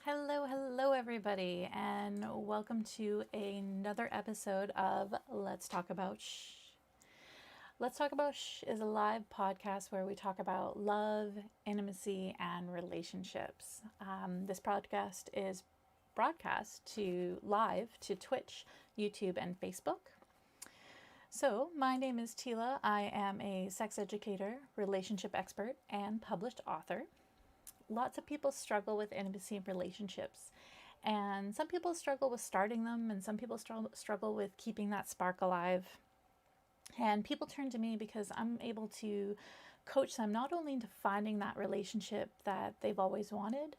Hello, everybody, and welcome to another episode of Let's Talk About Shh. Let's Talk About Shh is a live podcast where we talk about love, intimacy, and relationships. This podcast is broadcast live to Twitch, YouTube, and Facebook. So, my name is Tila. I am a sex educator, relationship expert, and published author. Lots of people struggle with intimacy and relationships, and some people struggle with starting them, and some people struggle with keeping that spark alive. And people turn to me because I'm able to coach them not only into finding that relationship that they've always wanted,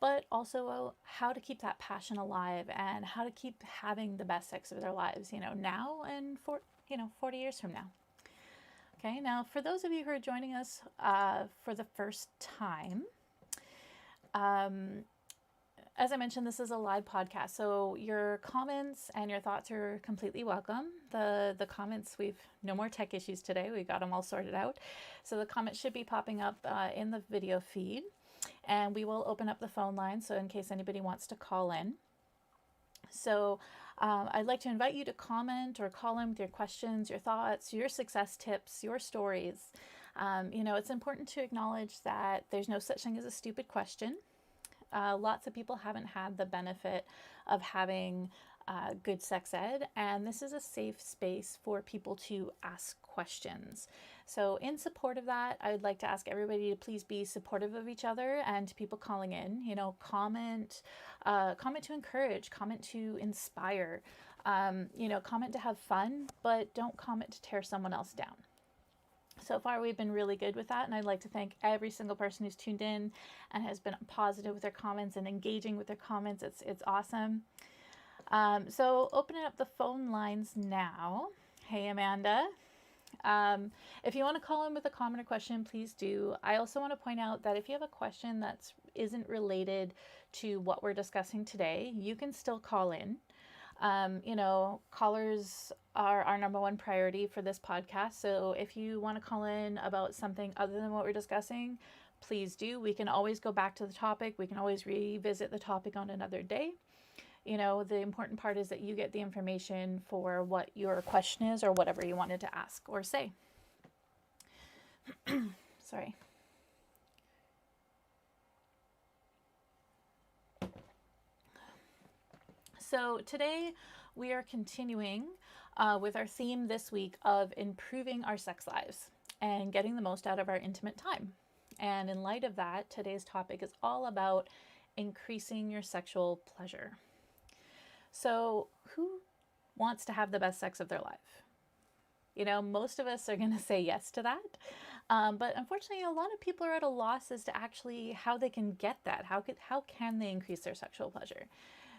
but also how to keep that passion alive and how to keep having the best sex of their lives, now and 40 years from now. Okay, now for those of you who are joining us for the first time, as I mentioned, this is a live podcast, so your comments and your thoughts are completely welcome. The comments, we've no more tech issues today. We got them all sorted out. So the comments should be popping up in the video feed, and we will open up the phone line, so in case anybody wants to call in. So I'd like to invite you to comment or call in with your questions, your thoughts, your success tips, your stories. It's important to acknowledge that there's no such thing as a stupid question. Lots of people haven't had the benefit of having good sex ed, and this is a safe space for people to ask questions. So in support of that, I would like to ask everybody to please be supportive of each other and to people calling in. Comment to encourage, comment to inspire, comment to have fun, but don't comment to tear someone else down. So far, we've been really good with that, and I'd like to thank every single person who's tuned in and has been positive with their comments and engaging with their comments. It's awesome. So opening up the phone lines now. Hey, Amanda. If you want to call in with a comment or question, please do. I also want to point out that if you have a question that isn't related to what we're discussing today, you can still call in. Callers are our number one priority for this podcast. So if you want to call in about something other than what we're discussing, please do. We can always go back to the topic. We can always revisit the topic on another day. The important part is that you get the information for what your question is or whatever you wanted to ask or say. Sorry. So today we are continuing with our theme this week of improving our sex lives and getting the most out of our intimate time. And in light of that, today's topic is all about increasing your sexual pleasure. So who wants to have the best sex of their life? Most of us are going to say yes to that. But unfortunately, a lot of people are at a loss as to actually how they can get that. How can they increase their sexual pleasure?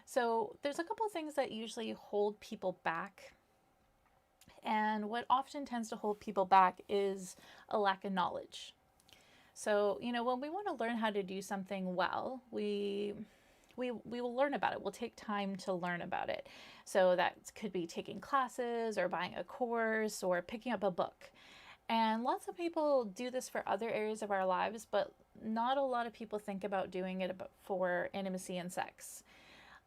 So there's a couple of things that usually hold people back. And what often tends to hold people back is a lack of knowledge. So, when we want to learn how to do something well, we will learn about it. We'll take time to learn about it. So that could be taking classes or buying a course or picking up a book. And lots of people do this for other areas of our lives, but not a lot of people think about doing it for intimacy and sex.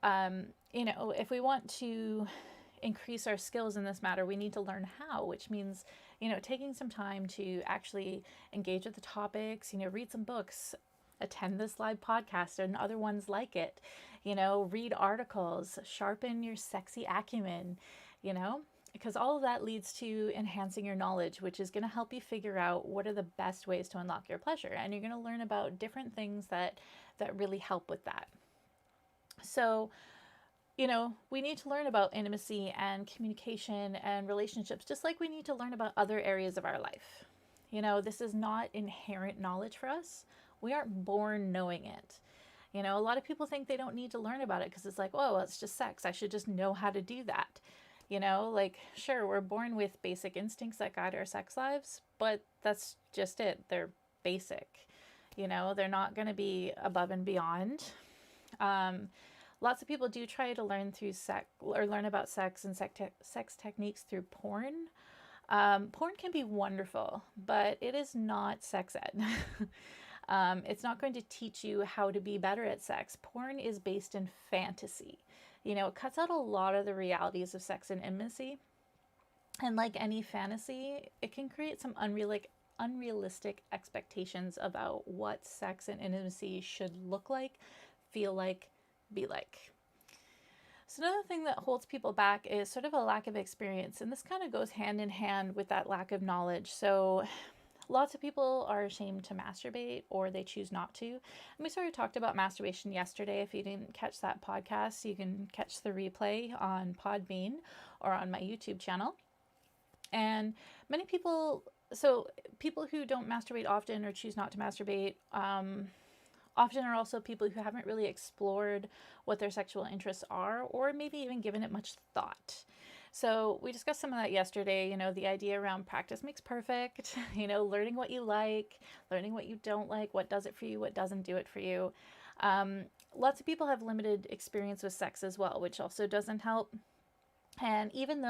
If we want to increase our skills in this matter, we need to learn how, which means, taking some time to actually engage with the topics, read some books, attend this live podcast and other ones like it, read articles, sharpen your sexy acumen, because all of that leads to enhancing your knowledge, which is going to help you figure out what are the best ways to unlock your pleasure. And you're going to learn about different things that really help with that. So, we need to learn about intimacy and communication and relationships, just like we need to learn about other areas of our life. This is not inherent knowledge for us. We aren't born knowing it. A lot of people think they don't need to learn about it because it's like, oh, well, it's just sex. I should just know how to do that. Sure, we're born with basic instincts that guide our sex lives, but that's just it. They're basic. They're not going to be above and beyond. Lots of people do try to learn about sex and sex techniques through porn. Porn can be wonderful, but it is not sex ed. It's not going to teach you how to be better at sex. Porn is based in fantasy. It cuts out a lot of the realities of sex and intimacy. And like any fantasy, it can create some unrealistic expectations about what sex and intimacy should look like, feel like, be like. So another thing that holds people back is sort of a lack of experience. And this kind of goes hand in hand with that lack of knowledge. So lots of people are ashamed to masturbate, or they choose not to. And we sort of talked about masturbation yesterday. If you didn't catch that podcast, you can catch the replay on Podbean or on my YouTube channel. And many people, so people who don't masturbate often or choose not to masturbate, often are also people who haven't really explored what their sexual interests are, or maybe even given it much thought. So we discussed some of that yesterday, the idea around practice makes perfect, learning what you like, learning what you don't like, what does it for you, what doesn't do it for you. Lots of people have limited experience with sex as well, which also doesn't help. And even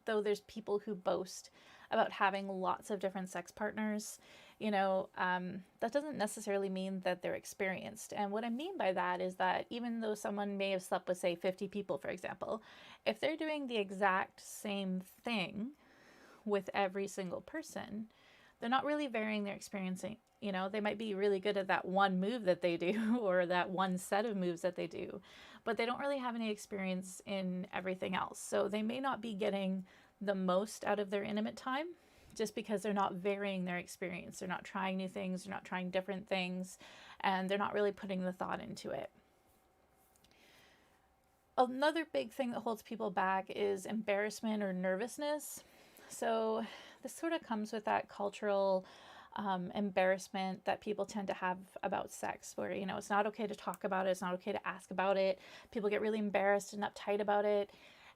though there's people who boast about having lots of different sex partners, that doesn't necessarily mean that they're experienced. And what I mean by that is that even though someone may have slept with, say, 50 people, for example, if they're doing the exact same thing with every single person, they're not really varying their experiencing. They might be really good at that one move that they do or that one set of moves that they do, but they don't really have any experience in everything else. So they may not be getting the most out of their intimate time just because they're not varying their experience. They're not trying new things, they're not trying different things, and they're not really putting the thought into it. Another big thing that holds people back is embarrassment or nervousness. So this sort of comes with that cultural embarrassment that people tend to have about sex, where, it's not okay to talk about it, it's not okay to ask about it. People get really embarrassed and uptight about it.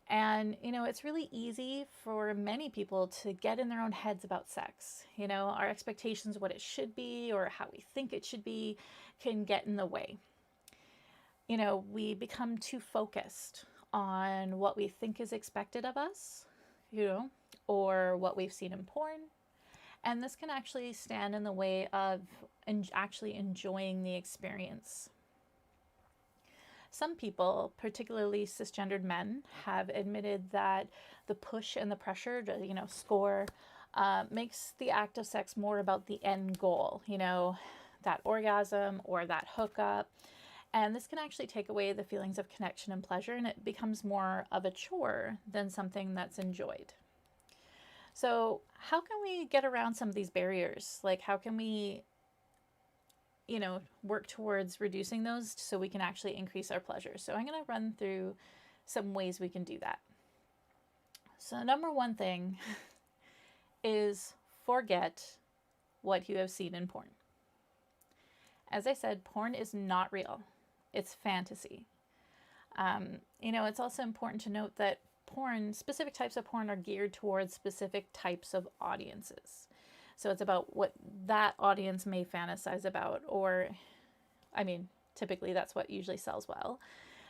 And, it's really easy for many people to get in their own heads about sex. Our expectations of what it should be or how we think it should be can get in the way. We become too focused on what we think is expected of us, or what we've seen in porn. And this can actually stand in the way of actually enjoying the experience. Some people, particularly cisgendered men, have admitted that the push and the pressure to, score, makes the act of sex more about the end goal, that orgasm or that hookup. And this can actually take away the feelings of connection and pleasure, and it becomes more of a chore than something that's enjoyed. So how can we get around some of these barriers? Like, how can we, work towards reducing those so we can actually increase our pleasure? So I'm going to run through some ways we can do that. So number one thing is forget what you have seen in porn. As I said, porn is not real. It's fantasy. It's also important to note that specific types of porn are geared towards specific types of audiences. So it's about what that audience may fantasize about, or, typically that's what usually sells well.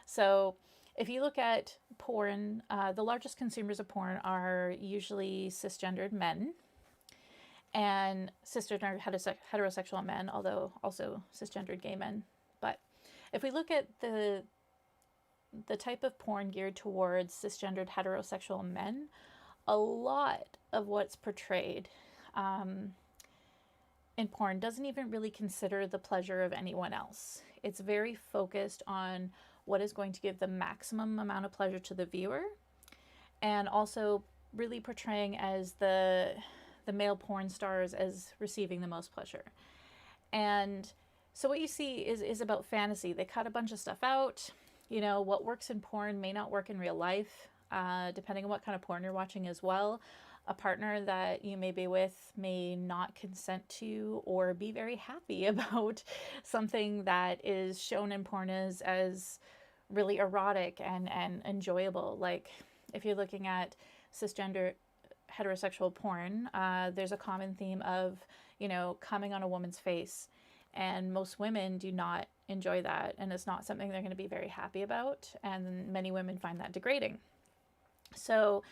So if you look at porn, the largest consumers of porn are usually cisgendered men and cisgendered heterosexual men, although also cisgendered gay men. But if we look at the type of porn geared towards cisgendered heterosexual men, a lot of what's portrayed in porn doesn't even really consider the pleasure of anyone else. It's very focused on what is going to give the maximum amount of pleasure to the viewer, and also really portraying as the male porn stars as receiving the most pleasure. And so what you see is about fantasy. They cut a bunch of stuff out. What works in porn may not work in real life, depending on what kind of porn you're watching as well. A partner that you may be with may not consent to or be very happy about something that is shown in porn as really erotic and enjoyable. Like if you're looking at cisgender heterosexual porn, there's a common theme of, coming on a woman's face. And most women do not enjoy that, and it's not something they're going to be very happy about, and many women find that degrading. So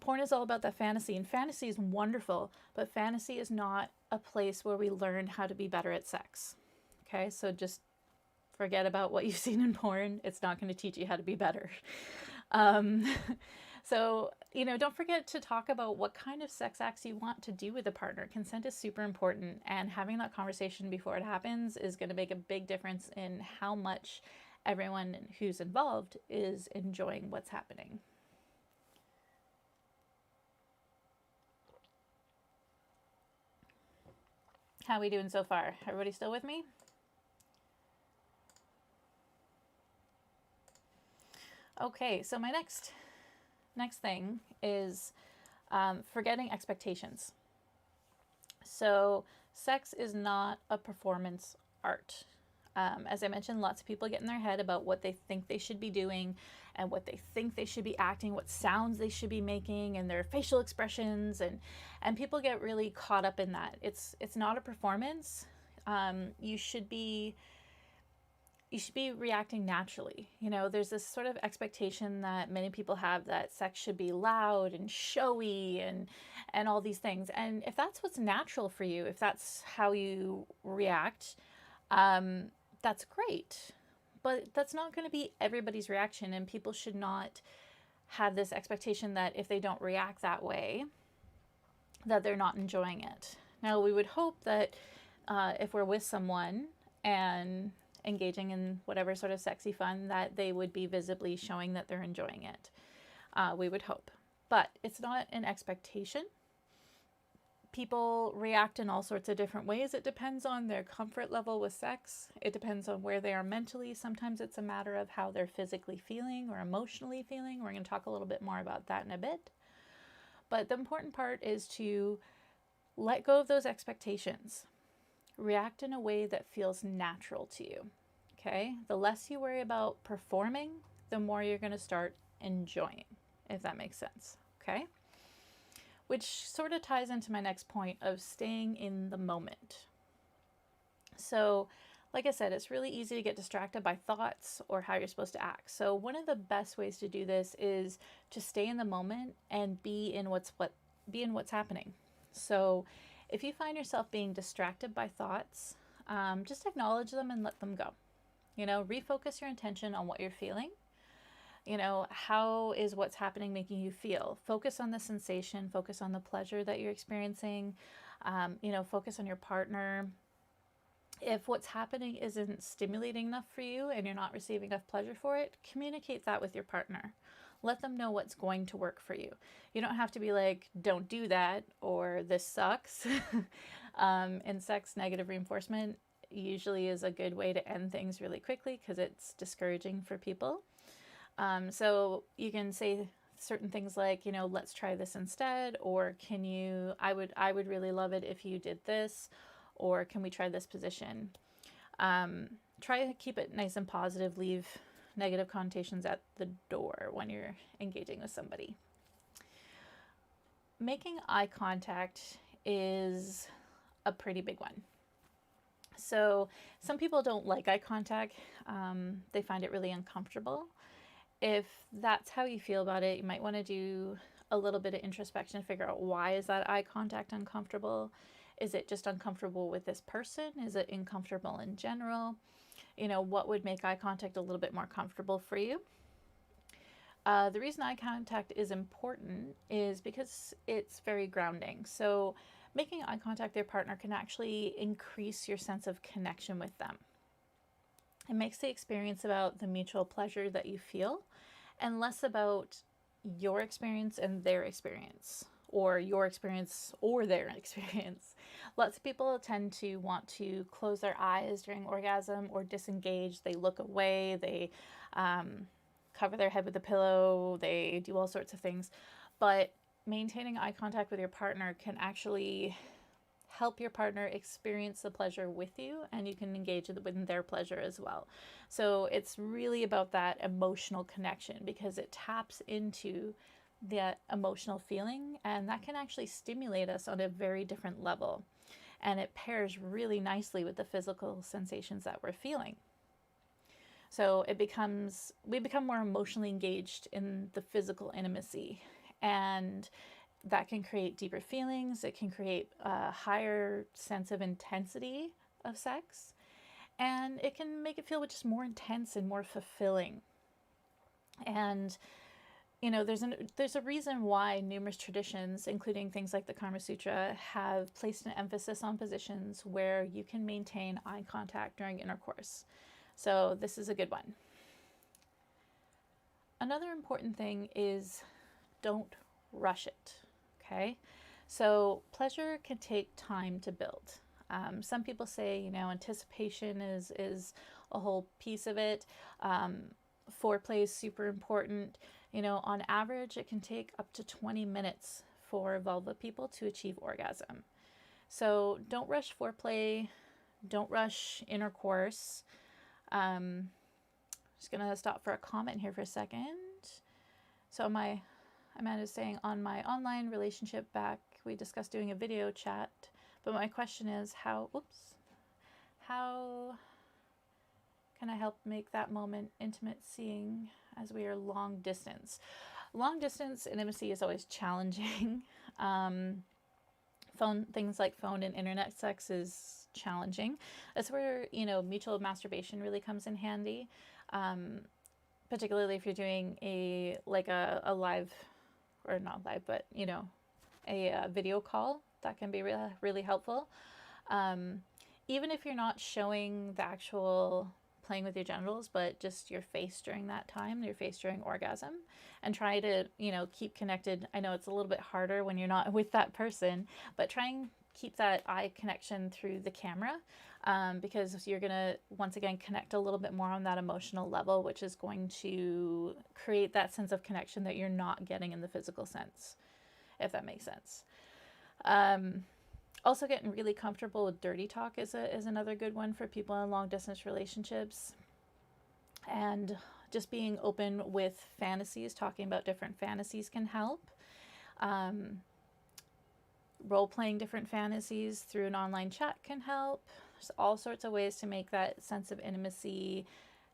Porn is all about that fantasy, and fantasy is wonderful, but fantasy is not a place where we learn how to be better at sex. Okay, so just forget about what you've seen in porn. It's not going to teach you how to be better. Um, so, don't forget to talk about what kind of sex acts you want to do with a partner. Consent is super important, and having that conversation before it happens is going to make a big difference in how much everyone who's involved is enjoying what's happening. How are we doing so far? Everybody still with me? Okay, so my next thing is forgetting expectations. So sex is not a performance art. As I mentioned, lots of people get in their head about what they think they should be doing and what they think they should be acting, what sounds they should be making, and their facial expressions, and people get really caught up in that. It's not a performance. You should be reacting naturally. There's this sort of expectation that many people have that sex should be loud and showy and all these things. And if that's what's natural for you, if that's how you react, that's great. But that's not going to be everybody's reaction, and people should not have this expectation that if they don't react that way, that they're not enjoying it. Now, we would hope that if we're with someone and engaging in whatever sort of sexy fun, that they would be visibly showing that they're enjoying it. We would hope. But it's not an expectation. People react in all sorts of different ways. It depends on their comfort level with sex. It depends on where they are mentally. Sometimes it's a matter of how they're physically feeling or emotionally feeling. We're going to talk a little bit more about that in a bit. But the important part is to let go of those expectations. React in a way that feels natural to you. Okay? The less you worry about performing, the more you're going to start enjoying, if that makes sense. Okay? Which sort of ties into my next point of staying in the moment. So, like I said, it's really easy to get distracted by thoughts or how you're supposed to act. So one of the best ways to do this is to stay in the moment and be in what's happening. So if you find yourself being distracted by thoughts, just acknowledge them and let them go. Refocus your attention on what you're feeling. How is what's happening making you feel? Focus on the sensation, focus on the pleasure that you're experiencing, focus on your partner. If what's happening isn't stimulating enough for you and you're not receiving enough pleasure for it, communicate that with your partner. Let them know what's going to work for you. You don't have to be like, don't do that, or this sucks. In sex, negative reinforcement usually is a good way to end things really quickly because it's discouraging for people. So you can say certain things like, let's try this instead, or I would really love it if you did this, or can we try this position? Try to keep it nice and positive, leave negative connotations at the door when you're engaging with somebody. Making eye contact is a pretty big one. So some people don't like eye contact. They find it really uncomfortable. If that's how you feel about it, you might want to do a little bit of introspection to figure out, why is that eye contact uncomfortable? Is it just uncomfortable with this person? Is it uncomfortable in general? What would make eye contact a little bit more comfortable for you? The reason eye contact is important is because it's very grounding. So making eye contact with your partner can actually increase your sense of connection with them. It makes the experience about the mutual pleasure that you feel and less about your experience and their experience, or your experience or their experience. Lots of people tend to want to close their eyes during orgasm or disengage. They look away, they cover their head with a pillow, they do all sorts of things. But maintaining eye contact with your partner can actually help your partner experience the pleasure with you, and you can engage in their pleasure as well. So it's really about that emotional connection, because it taps into that emotional feeling, and that can actually stimulate us on a very different level. And it pairs really nicely with the physical sensations that we're feeling. So we become more emotionally engaged in the physical intimacy, And that can create deeper feelings. It can create a higher sense of intensity of sex. And it can make it feel just more intense and more fulfilling. And there's a reason why numerous traditions, including things like the Kama Sutra, have placed an emphasis on positions where you can maintain eye contact during intercourse. So this is a good one. Another important thing is don't rush it, okay? So pleasure can take time to build. Some people say, anticipation is a whole piece of it. Foreplay is super important. On average, it can take up to 20 minutes for vulva people to achieve orgasm. So don't rush foreplay. Don't rush intercourse. Just going to stop for a comment here for a second. So Amanda is saying, on my online relationship back, we discussed doing a video chat. But my question is, how can I help make that moment intimate, seeing as we are long distance? Long distance intimacy is always challenging. Things like phone and internet sex is challenging. That's where, mutual masturbation really comes in handy. Particularly if you're doing a live, or not live, but, a video call, that can be really, really helpful. Even if you're not showing the actual playing with your genitals, but just your face during that time, your face during orgasm, and try to, keep connected. I know it's a little bit harder when you're not with that person, but try and keep that eye connection through the camera, because you're going to, once again, connect a little bit more on that emotional level, which is going to create that sense of connection that you're not getting in the physical sense, if that makes sense. Also, getting really comfortable with dirty talk is another good one for people in long distance relationships. And just being open with fantasies, talking about different fantasies can help. Role-playing different fantasies through an online chat can help. There's all sorts of ways to make that sense of intimacy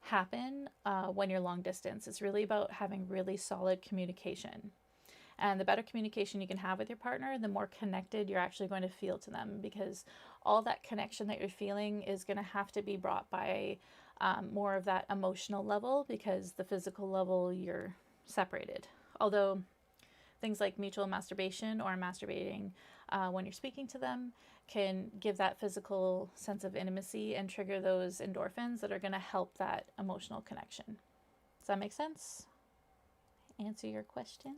happen when you're long distance. It's really about having really solid communication. And the better communication you can have with your partner, the more connected you're actually going to feel to them, because all that connection that you're feeling is going to have to be brought by more of that emotional level, because the physical level, you're separated. Although things like mutual masturbation or masturbating when you're speaking to them can give that physical sense of intimacy and trigger those endorphins that are going to help that emotional connection. Does that make sense? Answer your question?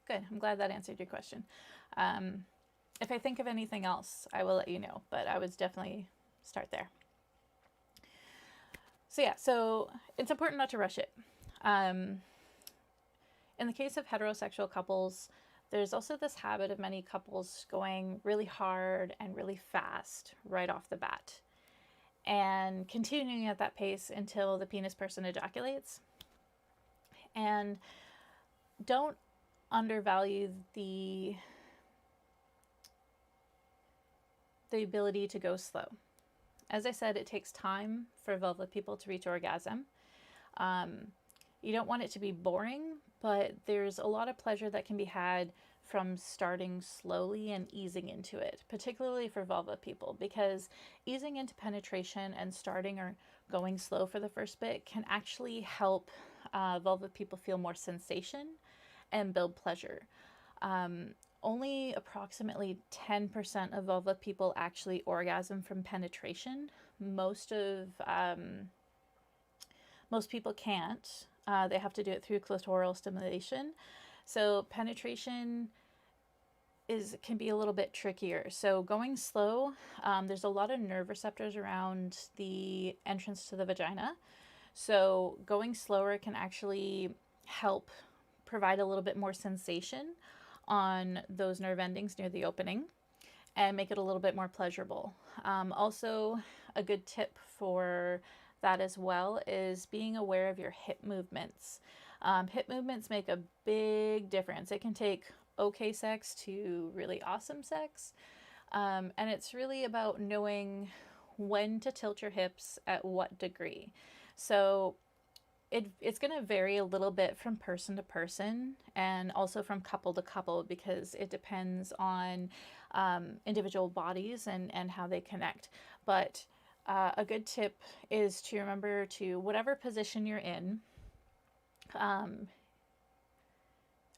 Good. I'm glad that answered your question. If I think of anything else, I will let you know, but I would definitely start there. So it's important not to rush it. In the case of heterosexual couples, there's also this habit of many couples going really hard and really fast right off the bat, and continuing at that pace until the penis person ejaculates. And don't undervalue the ability to go slow. As I said, it takes time for vulva people to reach orgasm. You don't want it to be boring, but there's a lot of pleasure that can be had from starting slowly and easing into it, particularly for vulva people, because easing into penetration and starting or going slow for the first bit can actually help vulva people feel more sensation and build pleasure. Only approximately 10% of vulva people actually orgasm from penetration. Most people can't. They have to do it through clitoral stimulation. So penetration can be a little bit trickier. So going slow, there's a lot of nerve receptors around the entrance to the vagina. So going slower can actually help provide a little bit more sensation on those nerve endings near the opening and make it a little bit more pleasurable. Also, a good tip for that as well is being aware of your hip movements. Hip movements make a big difference. It can take okay sex to really awesome sex. And it's really about knowing when to tilt your hips at what degree. So it's going to vary a little bit from person to person and also from couple to couple, because it depends on individual bodies and how they connect. But a good tip is to remember to, whatever position you're in, I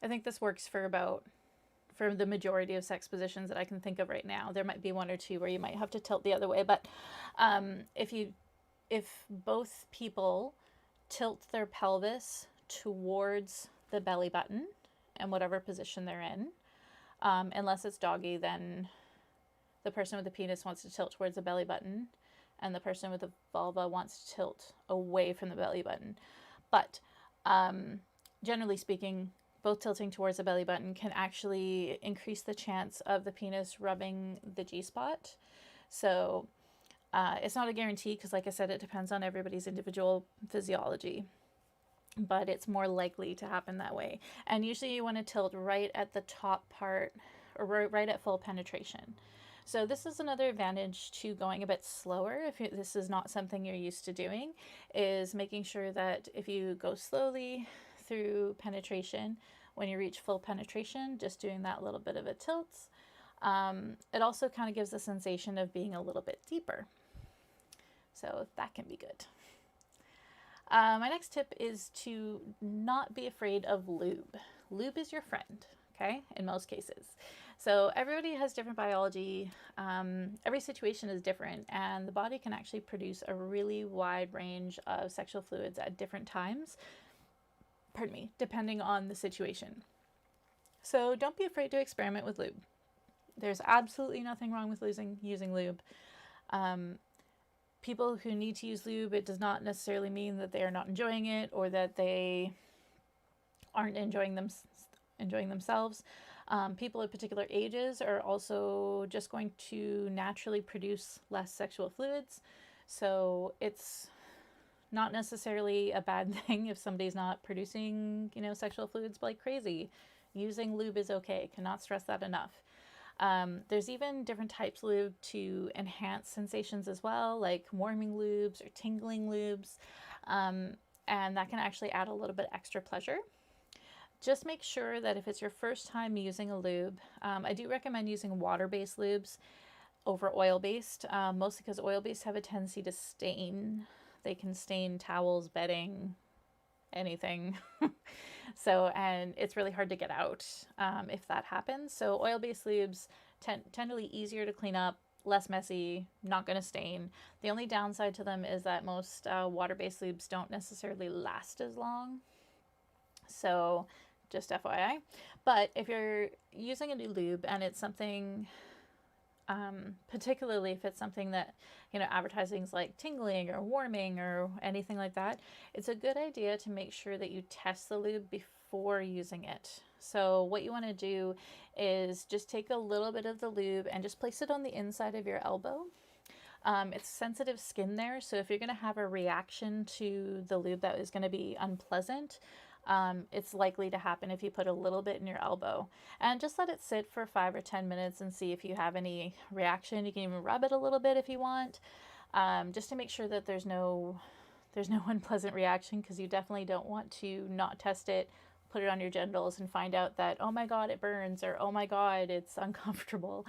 think this works for the majority of sex positions that I can think of right now. There might be one or two where you might have to tilt the other way, but if both people tilt their pelvis towards the belly button and whatever position they're in, unless it's doggy, then the person with the penis wants to tilt towards the belly button and the person with the vulva wants to tilt away from the belly button. But generally speaking, both tilting towards the belly button can actually increase the chance of the penis rubbing the G-spot. So it's not a guarantee, because like I said, it depends on everybody's individual physiology, but it's more likely to happen that way. And usually you want to tilt right at the top part, or right at full penetration. So this is another advantage to going a bit slower if this is not something you're used to doing, is making sure that if you go slowly through penetration, when you reach full penetration, just doing that little bit of a tilt. It also kind of gives the sensation of being a little bit deeper. So that can be good. My next tip is to not be afraid of lube. Lube is your friend, okay, in most cases. So everybody has different biology. Every situation is different, and the body can actually produce a really wide range of sexual fluids at different times, depending on the situation. So don't be afraid to experiment with lube. There's absolutely nothing wrong with using lube. People who need to use lube, it does not necessarily mean that they are not enjoying it or that they aren't enjoying themselves. People at particular ages are also just going to naturally produce less sexual fluids. So it's not necessarily a bad thing if somebody's not producing, sexual fluids like crazy. Using lube is okay. Cannot stress that enough. There's even different types of lube to enhance sensations as well, like warming lubes or tingling lubes. And that can actually add a little bit extra pleasure. Just make sure that if it's your first time using a lube, I do recommend using water-based lubes over oil-based, mostly because oil-based have a tendency to stain. They can stain towels, bedding, anything. And it's really hard to get out if that happens. So oil-based lubes tend to be easier to clean up, less messy, not going to stain. The only downside to them is that most water-based lubes don't necessarily last as long. So just FYI. But if you're using a new lube and it's something, particularly if it's something that, advertising's like tingling or warming or anything like that, it's a good idea to make sure that you test the lube before using it. So what you want to do is just take a little bit of the lube and just place it on the inside of your elbow. It's sensitive skin there, so if you're going to have a reaction to the lube that is going to be unpleasant, it's likely to happen if you put a little bit in your elbow. And just let it sit for 5 or 10 minutes and see if you have any reaction. You can even rub it a little bit if you want, just to make sure that there's no unpleasant reaction, because you definitely don't want to not test it, put it on your genitals and find out that, oh my god, it burns, or oh my god, it's uncomfortable.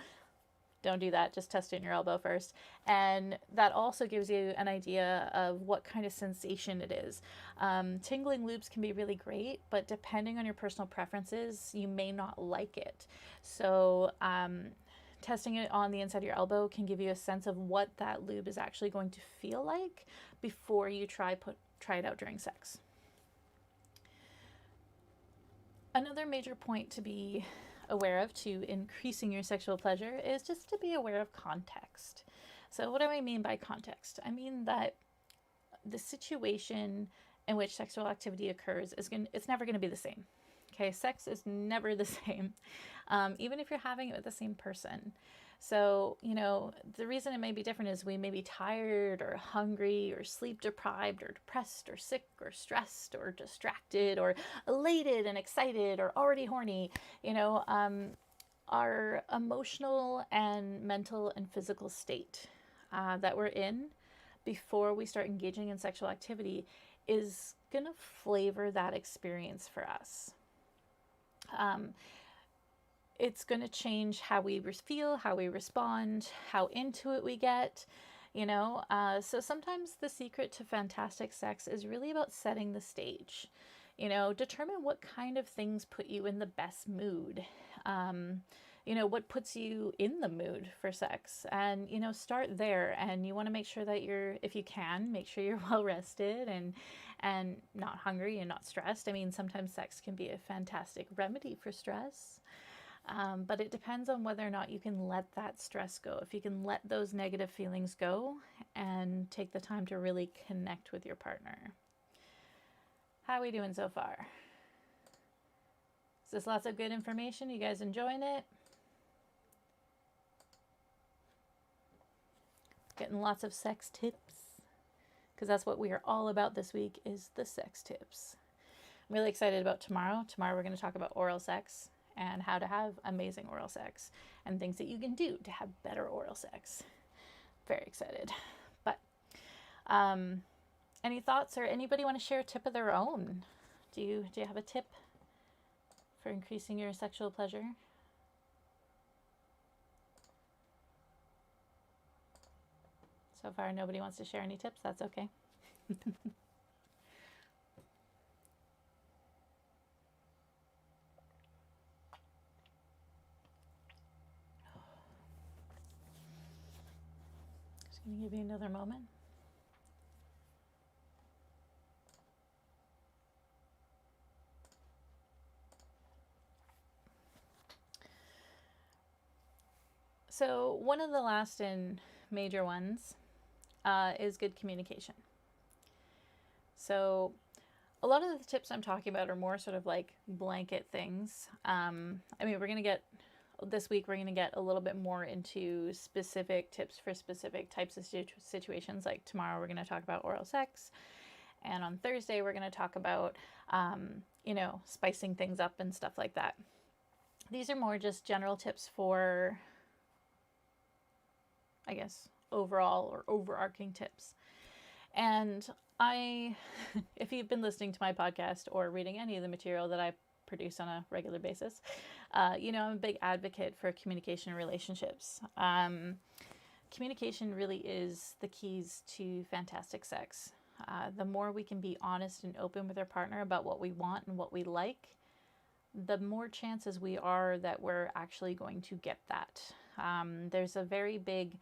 Don't do that. Just test it in your elbow first. And that also gives you an idea of what kind of sensation it is. Tingling lubes can be really great, but depending on your personal preferences, you may not like it. So testing it on the inside of your elbow can give you a sense of what that lube is actually going to feel like before you try it out during sex. Another major point to be aware of to increasing your sexual pleasure is just to be aware of context. So what do I mean by context? I mean that the situation in which sexual activity occurs it's never going to be the same. Okay, sex is never the same, even if you're having it with the same person. So, the reason it may be different is we may be tired or hungry or sleep deprived or depressed or sick or stressed or distracted or elated and excited or already horny. Our emotional and mental and physical state that we're in before we start engaging in sexual activity is going to flavor that experience for us. It's going to change how we feel, how we respond, how into it we get. So sometimes the secret to fantastic sex is really about setting the stage. Determine what kind of things put you in the best mood. What puts you in the mood for sex, and start there. And you want to make sure that if you can, make sure you're well rested and not hungry and not stressed. I mean, sometimes sex can be a fantastic remedy for stress. But it depends on whether or not you can let that stress go. If you can let those negative feelings go and take the time to really connect with your partner. How are we doing so far? Is this lots of good information? You guys enjoying it? Getting lots of sex tips? Because that's what we are all about this week, is the sex tips. I'm really excited about tomorrow. Tomorrow we're going to talk about oral sex and how to have amazing oral sex and things that you can do to have better oral sex. Very excited. But any thoughts, or anybody want to share a tip of their own? Do you have a tip for increasing your sexual pleasure? So far, nobody wants to share any tips. That's okay. Just going to give you another moment. So one of the last and major ones is good communication. So a lot of the tips I'm talking about are more sort of like blanket things. This week we're going to get a little bit more into specific tips for specific types of situations. Like tomorrow we're going to talk about oral sex. And on Thursday we're going to talk about, spicing things up and stuff like that. These are more just general tips for, I guess, overall or overarching tips. And if you've been listening to my podcast or reading any of the material that I produce on a regular basis, I'm a big advocate for communication in relationships. Communication really is the keys to fantastic sex. The more we can be honest and open with our partner about what we want and what we like, the more chances we are that we're actually going to get that. There's a very big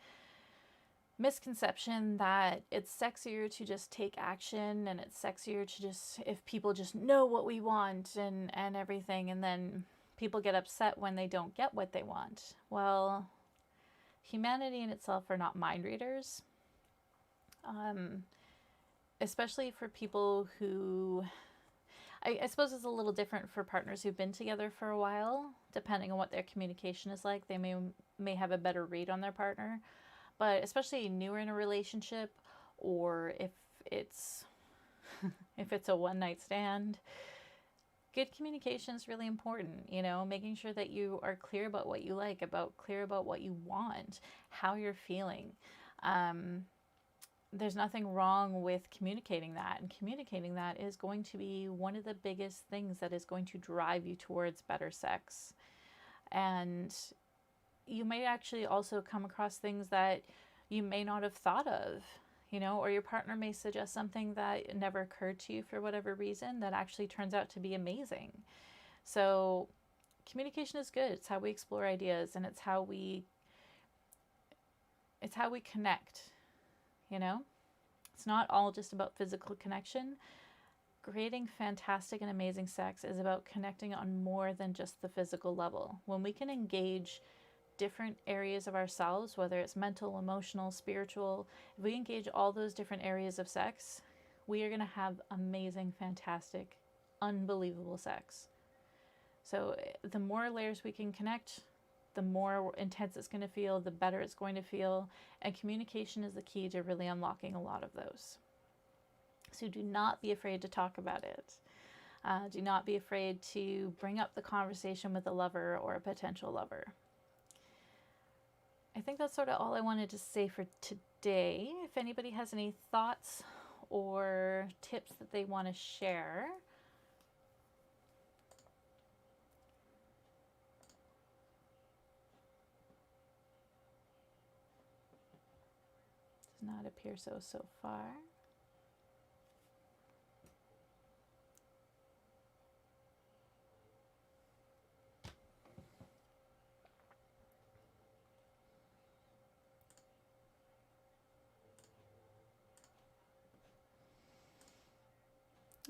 misconception that it's sexier to just take action, and it's sexier to just, if people just know what we want and everything, and then people get upset when they don't get what they want. Well, humanity in itself are not mind readers. Especially for people who, I suppose it's a little different for partners who've been together for a while. Depending on what their communication is like, they may have a better read on their partner. But especially newer in a relationship, or if it's a one-night stand, good communication is really important. Making sure that you are clear about what you like, clear about what you want, how you're feeling. There's nothing wrong with communicating that, and communicating that is going to be one of the biggest things that is going to drive you towards better sex. And you may actually also come across things that you may not have thought of, or your partner may suggest something that never occurred to you for whatever reason that actually turns out to be amazing. So communication is good. It's how we explore ideas, and it's how we connect, It's not all just about physical connection. Creating fantastic and amazing sex is about connecting on more than just the physical level. When we can engage different areas of ourselves, whether it's mental, emotional, spiritual, if we engage all those different areas of sex, we are going to have amazing, fantastic, unbelievable sex. So the more layers we can connect, the more intense it's going to feel, the better it's going to feel. And communication is the key to really unlocking a lot of those. So do not be afraid to talk about it. Do not be afraid to bring up the conversation with a lover or a potential lover. I think that's sort of all I wanted to say for today. If anybody has any thoughts or tips that they want to share. Does not appear so far.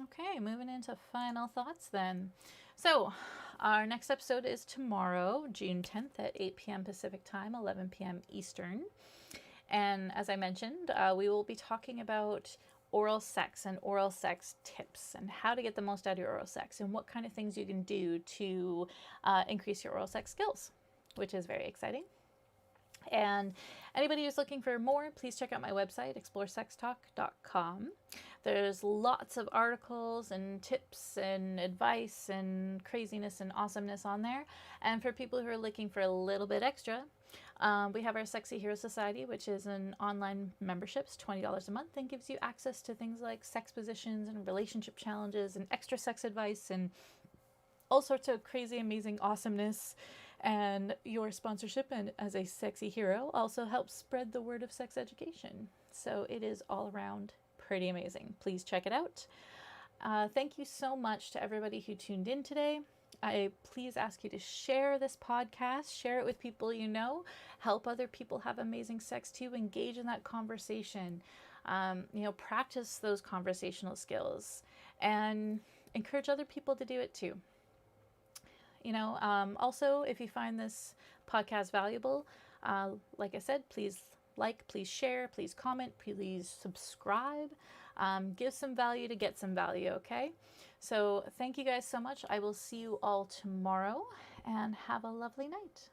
Okay, moving into final thoughts then. So, our next episode is tomorrow, June 10th at 8 p.m. Pacific Time, 11 p.m. Eastern. And as I mentioned, we will be talking about oral sex and oral sex tips and how to get the most out of your oral sex and what kind of things you can do to increase your oral sex skills, which is very exciting. And anybody who's looking for more, please check out my website, exploresextalk.com. There's lots of articles and tips and advice and craziness and awesomeness on there. And for people who are looking for a little bit extra, we have our Sexy Hero Society, which is an online membership. It's $20 a month and gives you access to things like sex positions and relationship challenges and extra sex advice and all sorts of crazy, amazing awesomeness. And your sponsorship and as a sexy hero also helps spread the word of sex education. So it is all around pretty amazing. Please check it out. Thank you so much to everybody who tuned in today. I please ask you to share this podcast, share it with people you know, help other people have amazing sex too, engage in that conversation, practice those conversational skills and encourage other people to do it too. Also, if you find this podcast valuable, like I said, please please share, please comment, please subscribe. Give some value to get some value, okay? So thank you guys so much. I will see you all tomorrow and have a lovely night.